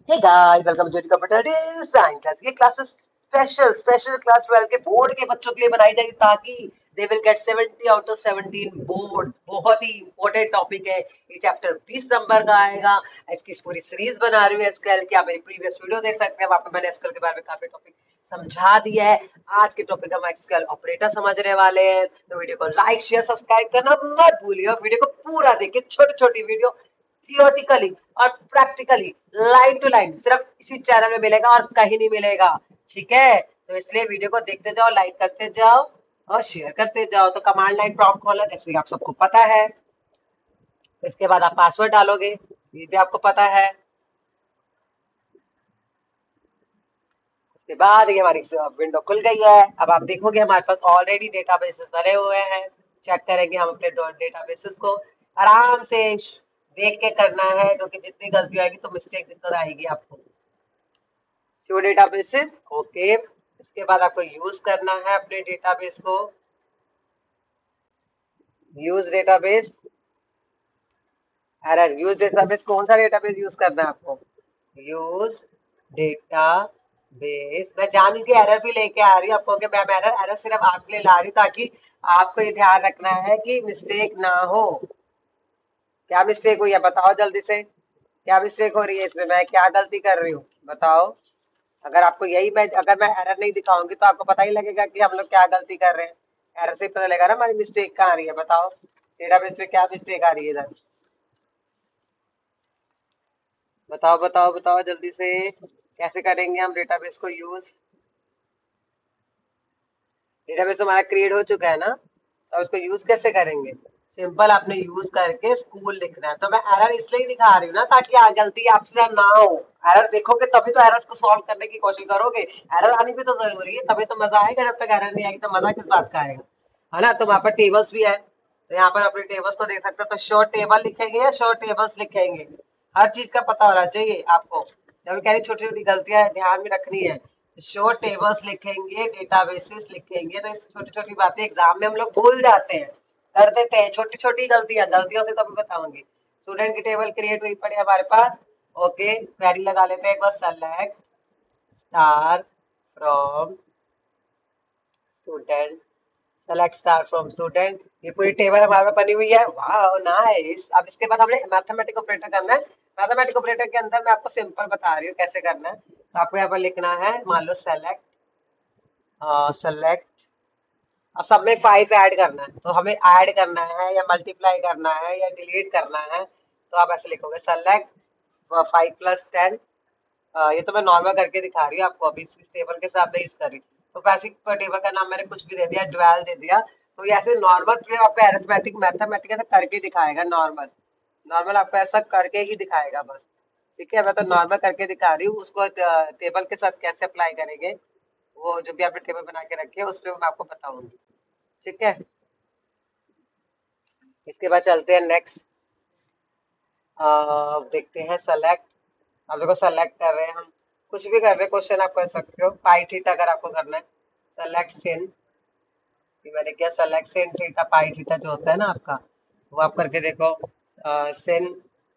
Hey guys, welcome to computer science class. ये classes special class 12 के board के बच्चों के लिए बनाई जाएगी ताकि they will get 70 out of 17 board. बहुत ही इंपॉर्टेंट टॉपिक है ये। चैप्टर 20 नंबर का आएगा। इसकी पूरी सीरीज बना रही हूँ एसक्यूएल की। आप मेरी प्रीवियस वीडियो देख सकते हैं, वहाँ पे मैंने एसक्यूएल के बारे में काफी टॉपिक समझा दिया है। आज के टॉपिक हम एसक्यूएल ऑपरेटर समझने वाले हैं, तो वीडियो को लाइक शेयर सब्सक्राइब करना मत भूलिए। वीडियो को पूरा देखिए, छोटी छोटी वीडियो थियोरटिकली और प्रैक्टिकली लाइन टू लाइन सिर्फ इसी चैनल में मिलेगा और कहीं नहीं मिलेगा। ठीक है, तो इसलिए वीडियो को देखते जाओ, लाइक करते जाओ और शेयर करते जाओ। तो कमांड लाइन प्रॉम्प्ट खोलना जैसे कि आप सबको पता है। इसके बाद आप पासवर्ड डालोगे, ये भी आपको पता है। उसके बाद ये हमारी विंडो खुल गई है। अब आप देखोगे हमारे पास ऑलरेडी डेटाबेसेस बने हुए हैं। चेक करेंगे हम अपने डेटाबेसेस को। आराम से देख के करना है, क्योंकि जितनी गलती आएगी तो मिस्टेक दिक्कत आएगी आपको। Show databases, okay. इसके बाद आपको यूज करना है अपने डेटाबेस को। Use database, error use database, कौन सा डेटाबेस यूज करना है आपको? Use database. मैं जान के एरर भी लेके आ रही हूँ आपको कि मैम एरर एरर सिर्फ आपके लिए ला रही हूँ ताकि आपको ये ध्यान रखना है कि मिस्टेक ना हो। क्या मिस्टेक हुई है बताओ जल्दी से। क्या मिस्टेक हो रही है इसमें, मैं क्या गलती कर रही हूँ बताओ। अगर आपको यही मैं अगर मैं एरर नहीं दिखाऊंगी तो आपको पता ही लगेगा कि हम लोग क्या गलती कर रहे हैं। एरर से ही पता लगेगा ना हमारी मिस्टेक कहाँ आ रही है। बताओ डेटाबेस में क्या मिस्टेक आ रही है इधर। बताओ बताओ बताओ जल्दी से। कैसे करेंगे हम डेटाबेस को यूज? डेटाबेस हमारा क्रिएट हो चुका है ना, तो उसको यूज कैसे करेंगे? सिंपल, आपने यूज करके स्कूल लिखना है। तो मैं एरर इसलिए दिखा रही हूँ ना ताकि गलती आपसे ना हो। एरर देखोगे तभी तो एरर को सॉल्व करने की कोशिश करोगे। एरर आनी भी तो जरूरी है, तभी तो मजा आएगा। जब तक एरर नहीं आएगी तो मजा किस बात का आएगा? है ना। तो वहाँ पर टेबल्स भी है, तो यहाँ पर अपने टेबल्स को देख सकते हो। तो शो टेबल लिखेंगे या शो टेबल्स लिखेंगे, हर चीज का पता होना चाहिए आपको। जब कह रही छोटी छोटी गलतियां ध्यान में रखनी है। शो टेबल्स लिखेंगे, डेटाबेसेस लिखेंगे। तो इस छोटी छोटी बातें एग्जाम में हम लोग भूल जाते हैं, कर देते हैं छोटी छोटी गलतियां। गलतियों से तभी बताऊंगी। स्टूडेंट की टेबल क्रिएट हुई पड़ी हमारे पास। ओके, क्वेरी लगा लेते हैं एक बार। Select star from student, select star from student. ये पूरी टेबल हमारे पास बनी हुई है। वाह नाइस। अब इसके बाद हमने मैथमेटिक ऑपरेटर करना है। मैथमेटिक ऑपरेटर के अंदर मैं आपको सिंपल बता रही हूँ कैसे करना है। तो आपको यहाँ पर लिखना है, मान लो सेलेक्ट सेलेक्ट। अब सब में 5 ऐड करना है, तो हमें ऐड करना है या मल्टीप्लाई करना है या डिलीट करना है। तो आप ऐसे लिखोगे, सेलेक्ट 5 + 10। ये तो मैं नॉर्मल करके दिखा रही हूँ आपको, अभी इस टेबल के साथ मैं यूज कर रही हूँ। तो बेसिक टेबल का नाम मैंने कुछ भी दे दिया, 12 दे दिया। तो ये ऐसे नॉर्मल फिर आपको अरिथमेटिक मैथमेटिक ऐसा करके दिखाएगा। नॉर्मल नॉर्मल आपको ऐसा करके ही दिखाएगा बस। ठीक है, मैं तो नॉर्मल करके दिखा रही हूँ। उसको टेबल के साथ कैसे अप्लाई करेंगे, वो जो भी आपने टेबल बना के रखी है उस पर मैं आपको बताऊंगी। ठीक है, इसके बाद चलते हैं नेक्स्ट। देखते हैं सेलेक्ट। अब देखो सेलेक्ट कर रहे हैं हम, कुछ भी कर रहे हैं। क्वेश्चन आप कर सकते हो, पाई थीटा अगर आपको करना है। सेलेक्ट सिन, मैंने किया select sin theta pi theta जो होता है ना आपका, वो आप करके देखो। सिन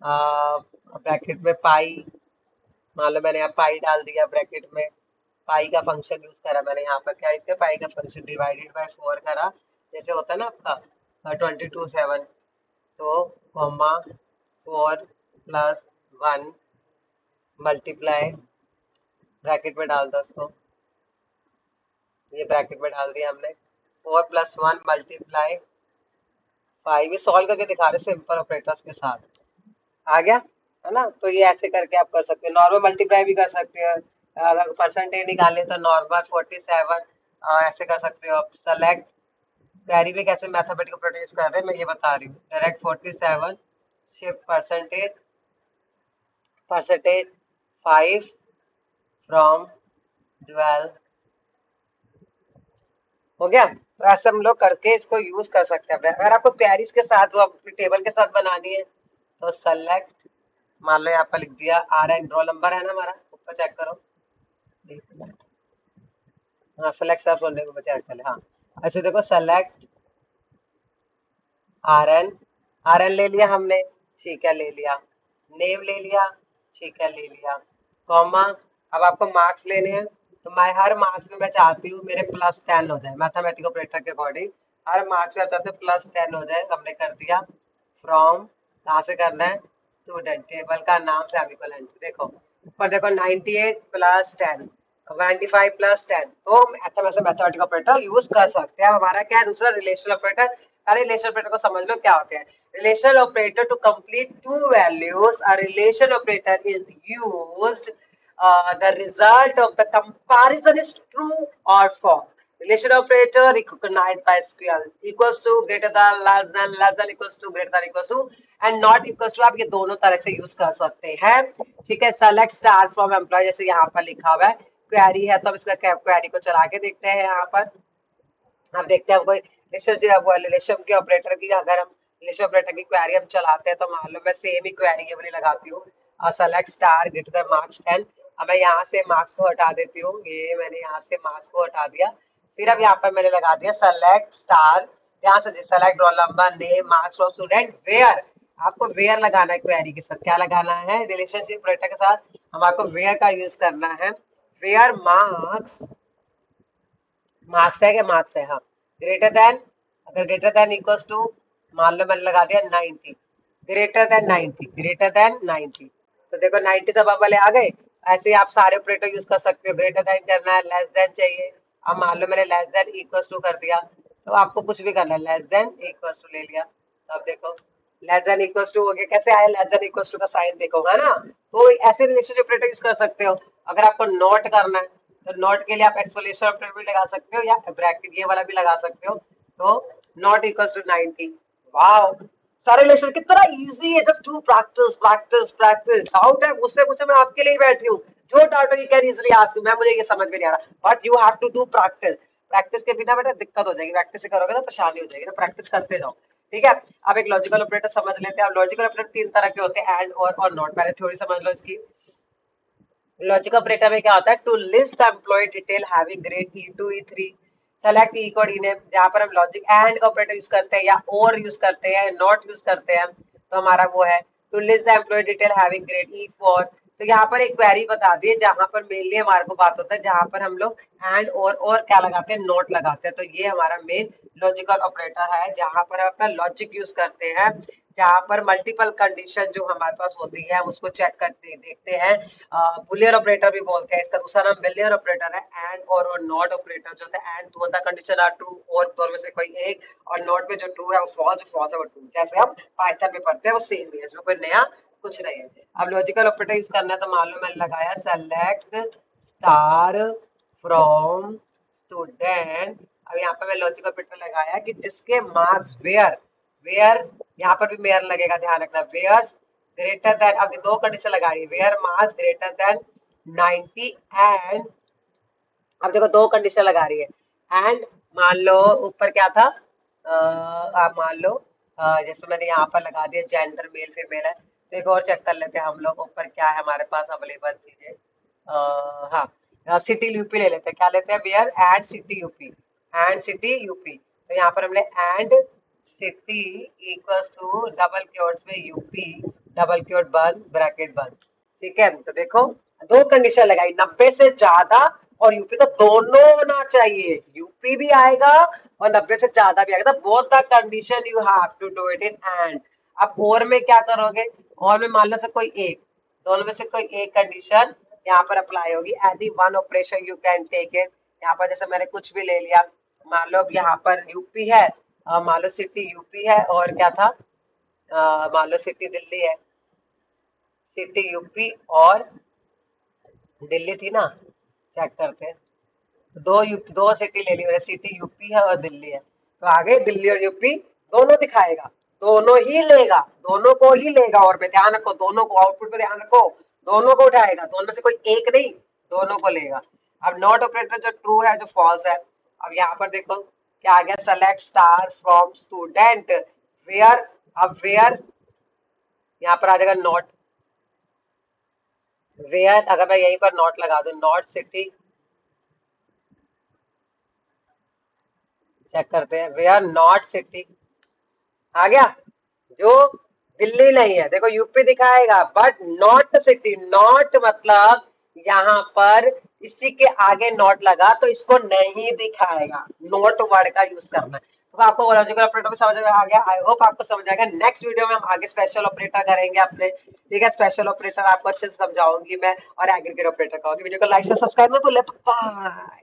ब्रैकेट में पाई, मान लो मैंने यहाँ पाई डाल दिया ब्रैकेट में। पाई का फंक्शन यूज करा मैंने यहाँ पर। क्या इसके पाई का फंक्शन डिवाइडेड बाय 4 करा, जैसे होता है ना आपका 22/7। तो कॉमा 4 + 1 मल्टीप्लाई, ब्रैकेट में डाल दो उसको। ये ब्रैकेट में डाल दिया हमने। 4 + 1 मल्टीप्लाई 5। ये सॉल्व करके दिखा रहे सिंपल ऑपरेटर्स के साथ। आ गया है ना। तो ये ऐसे करके आप कर सकते हैं। नॉर्मल मल्टीप्लाई भी कर सकते हैं। अगर परसेंटेज निकाले तो नॉर्मल 47 ऐसे कर सकते हो आप। सेलेक्ट क्वेरी में कैसे मैथमेटिकल ऑपरेटर यूज कर रहे हैं मैं ये बता रही हूँ। Direct 47 shift percentage, percentage 5 from 12। हो गया। तो ऐसे हम लोग करके इसको यूज कर सकते हैं। अगर आपको क्वेरीज के साथ वो अपनी टेबल के साथ बनानी है तो सेलेक्ट, मान लो यहाँ पर लिख दिया आर एन, रोल नंबर है ना हमारा, ऊपर चेक करो। हाँ सेलेक्ट सब बोलने को बचा चले। हाँ ऐसे देखो, select R N, R N ले लिया हमने। ठीक है ले लिया। नेम ले लिया। ठीक है ले लिया। कॉमा। अब आपको मार्क्स लेने हैं तो मैं हर मार्क्स में मैं चाहती हूँ मेरे +10 हो जाए, मैथमेटिकल ऑपरेटर के अकॉर्डिंग हर मार्क्स में आप चाहते हैं +10 हो जाए। हमने कर दिया फ्रॉम, कहाँ से करना है, स्टूडेंट टेबल का नाम से आप इक्वलेंट देखो ऊपर देखो 98 + 10 95 + 10, तो ऐसा वैसे मैथमेटिकल ऑपरेटर यूज कर सकते हैं। हमारा क्या है दूसरा रिलेशनल ऑपरेटर। अरे रिलेशनल ऑपरेटर को समझ लो क्या होते हैं। Relational operator to complete two values, a relation operator is used, the result of the comparison is true or false. Relation operator recognized by SQL equals to, greater than, less than equals to, greater than equals to and not equals to, आप ये दोनों तरह से use कर सकते हैं। ठीक है, सेलेक्ट स्टार फ्रॉम एम्प्लॉय जैसे यहाँ पर लिखा हुआ है, क्वेरी है तो अब इसका क्वेरी को चला के देखते हैं। यहाँ पर हम देखते हैं कोई रिलेशन के ऑपरेटर की, अगर हम रिलेशन ऑपरेटर की क्वेरी हम चलाते हैं तो मान लो मैं सेम ही क्वेरी ये वाली लगाती हूँ, select star greater than marks 10। अब मैं यहाँ से मार्क्स को हटा देती हूँ, ये मैंने यहाँ से मार्क्स को हटा दिया। फिर अब यहाँ पर मैंने लगा दिया सेलेक्ट स्टार, ध्यान से select roll number name marks from student where. आपको वेयर लगाना है क्वेरी के साथ, क्या लगाना है रिलेशनशिप ऑपरेटर के साथ, हम आपको वेयर का यूज करना है। वेयर मार्क्स, मार्क्स है क्या, मार्क्स है हाँ, ग्रेटर देन, अगर ग्रेटर देन इक्वल्स टू, मान लो मैंने लगा दिया 90, ग्रेटर देन 90, ग्रेटर देन 90, तो देखो 90 सब अब वाले आ गए। ऐसे ही आप सारे ऑपरेटर यूज कर सकते हो, ग्रेटर देन करना है, लेस देन चाहिए, अब मान लो मैंने लेस देन इक्वल्स टू कर दिया, तो आपको कुछ भी करना है, लेस देन इक्वल्स टू ले लिया, तो अब देखो लेस देन इक्वल्स टू हो गया। कैसे आया लेस देन इक्वल्स टू का साइन देखो, है ना। तो ऐसे रिलेशनशिप ऑपरेटर यूज कर सकते हो। अगर आपको नोट करना है तो नॉट के लिए आप एक्सक्लेमेशन ऑपरेटर भी लगा सकते हो या ब्रैकेट ये वाला भी लगा सकते हो, तो नॉट इक्वल्स टू 90। वाओ, सारे रिलेशन कितना इजी है, just do practice practice practice. Doubt है मुझसे पूछो, मैं आपके लिए ही बैठी हूँ, जो डाउट है यू कैन इजीली आस्क, मैं मुझे ये समझ में नहीं आ रहा but you have to do practice. Practice के बिना बेटा दिक्कत हो जाएगी, प्रैक्टिस से करोगे तो परेशानी हो जाएगी, तो प्रैक्टिस करते जाओ। ठीक है, अब एक लॉजिकल ऑपरेटर समझ लेते हैं। अब लॉजिकल ऑपरेटर तीन तरह के होते हैं, एंड और नॉट। पहले थ्योरी समझ लो इसकी। लॉजिक ऑपरेटर में क्या होता है, to list employ detail having grade E2 E3 select E code इने, जहां पर हम लॉजिक एंड का ऑपरेटर यूज करते हैं या और यूज करते हैं, नॉट यूज करते हैं, तो हमारा वो है to list the employ detail having grade E4। तो यहाँ पर एक क्वेरी बता दी है जहां पर मेनली हमारे को बात होता है, जहां पर हम लोग एंड और क्या लगाते हैं, नोट लगाते हैं। तो ये हमारा मेन लॉजिकल ऑपरेटर है, जहां पर हम अपना लॉजिक यूज करते हैं, जहां पर मल्टीपल कंडीशन जो हमारे पास होती है उसको चेक करते देखते हैं। बुलियन ऑपरेटर भी बोलते हैं, इसका दूसरा नाम बिलियन ऑपरेटर है। एंड और नॉट ऑपरेटर जो होता है, एंड दो द कंडीशन आर ट्रू, और दोनों में से कोई एक, और नॉट में जो ट्रू है वो फॉल्स, जो फॉल्स है वो ट्रू, जैसे हम पाइथन में पढ़ते हैं वो सेम ही है, इसमें कोई नया कुछ नहीं है। अब लॉजिकल ऑपरेटर यूज करना है तो मान लो मैंने लगाया सेलेक्ट स्टार फ्रॉम स्टूडेंट। अब यहाँ पे मैं लॉजिकल ऑपरेटर लगाया कि जिसके मार्क्स वेयर, वेयर यहाँ पर भी मेयर लगेगा, ध्यान रखना, वेयर ग्रेटर देन, अब दो कंडीशन लगा रही है, where marks greater than 90 and, अब देखो दो कंडीशन लगा रही है एंड, मान लो ऊपर क्या था, आप मान लो जैसे मैंने यहाँ पर लगा दिया जेंडर मेल फीमेल है, तो एक और चेक कर लेते हैं हम लोग ऊपर क्या है हमारे पास अवेलेबल चीजें। हाँ, सिटी यूपी ले लेते हैं, क्या लेते हैं, where and city UP, and city UP, तो यहाँ पर हमने and city equals to double quotes में यूपी, डबल क्योर बंद ब्रैकेट बंद। ठीक है, तो देखो दो कंडीशन लगाई, 90 से ज्यादा और यूपी, तो दोनों होना चाहिए, यूपी भी आएगा और 90 से ज्यादा भी आएगा, तो both the condition you have to do it in and. अब और में क्या करोगे, और में मान लो से कोई एक, दोनों में से कोई एक कंडीशन यहाँ पर अप्लाई होगी, any one operation you can take it. यहाँ पर जैसे मैंने कुछ भी ले लिया, मान लो अब यहाँ पर यूपी है, मान लो सिटी यूपी है, और क्या था, मान लो सिटी दिल्ली है, सिटी यूपी और दिल्ली थी ना, चेक करते हैं, दो सिटी ले ली मैंने, सिटी यूपी है और दिल्ली है, तो आगे दिल्ली और यूपी दोनों दिखाएगा, दोनों ही लेगा, दोनों को ही लेगा, और मैं ध्यान रखो दोनों को, आउटपुट पे ध्यान रखो, दोनों को उठाएगा, दोनों में से कोई एक नहीं, दोनों को लेगा। अब नॉट ऑपरेटर जो ट्रू है जो फॉल्स है, अब यहाँ पर देखो क्या आ गया, select star from student where, अब वेयर यहाँ पर आ जाएगा नॉट, वेयर अगर मैं यहीं पर नॉट लगा दूं, नॉट सिटी, चेक करते हैं, वेयर नॉट सिटी, आ गया, जो दिल्ली नहीं है, देखो यूपी दिखाएगा बट नॉट सिटी, नॉट मतलब यहाँ पर इसी के आगे नॉट लगा तो इसको नहीं दिखाएगा, नोट वर्ड का यूज करना है। तो आपको लॉजिकल ऑपरेटर भी समझ में आ गया, आई होप आपको समझ आएगा। नेक्स्ट वीडियो में हम आगे स्पेशल ऑपरेटर करेंगे अपने, ठीक है। स्पेशल ऑपरेटर आपको अच्छे से समझाऊंगी मैं और एग्रीगेट ऑपरेटर का। वीडियो को लाइक से सब्सक्राइब मत भूलिए। बाय।